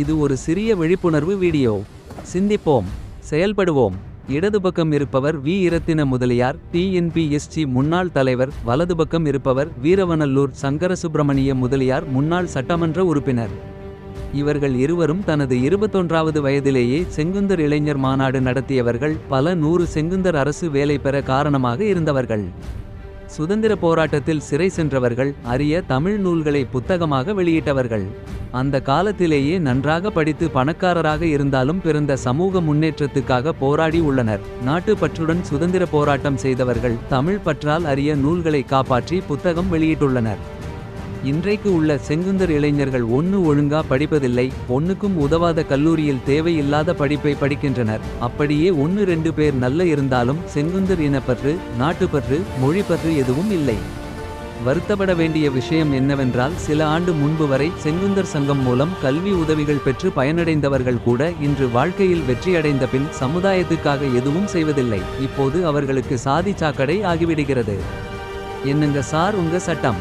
இது ஒரு சிறிய விழிப்புணர்வு வீடியோ. சிந்திப்போம், செயல்படுவோம். இடது பக்கம் இருப்பவர் வி. இரத்தின முதலியார், டிஎன்பிஎஸ்சி முன்னாள் தலைவர். வலது பக்கம் இருப்பவர் வீரவநல்லூர் சங்கரசுப்பிரமணிய முதலியார், முன்னாள் சட்டமன்ற உறுப்பினர். இவர்கள் இருவரும் தனது 21வது வயதிலேயே செங்குந்தர் இளைஞர் மாநாடு நடத்தியவர்கள். பல 100 செங்குந்தர் அரசு வேலை பெற காரணமாக இருந்தவர்கள். சுதந்திர போராட்டத்தில் சிறை சென்றவர்கள். அரிய தமிழ் நூல்களை புத்தகமாக வெளியிட்டவர்கள். அந்த காலத்திலேயே நன்றாக படித்து பணக்காரராக இருந்தாலும் பிறந்த சமூக முன்னேற்றத்துக்காக போராடி உள்ளனர். நாட்டு பற்றுடன் சுதந்திர போராட்டம் செய்தவர்கள். தமிழ் பற்றால் அரிய நூல்களை காப்பாற்றி புத்தகம் வெளியிட்டுள்ளனர். இன்றைக்கு உள்ள செங்குந்தர் இளைஞர்கள் ஒண்ணு ஒழுங்கா படிப்பதில்லை. ஒண்ணுக்கும் உதவாத கல்லூரியில் தேவையில்லாத படிப்பை படிக்கின்றனர். அப்படியே 1-2 பேர் நல்ல இருந்தாலும் செங்குந்தர் இனப்பற்று, நாட்டுப்பற்று, மொழிப்பற்று எதுவும் இல்லை. வருத்தப்பட வேண்டிய விஷயம் என்னவென்றால், சில ஆண்டு முன்பு வரை செங்குந்தர் சங்கம் மூலம் கல்வி உதவிகள் பெற்று பயனடைந்தவர்கள் கூட இன்று வாழ்க்கையில் வெற்றியடைந்த பின் சமுதாயத்துக்காக எதுவும் செய்வதில்லை. இப்போது அவர்களுக்கு சாதி சாக்கடை ஆகிவிடுகிறது. என்னங்க சார் உங்க சட்டம்?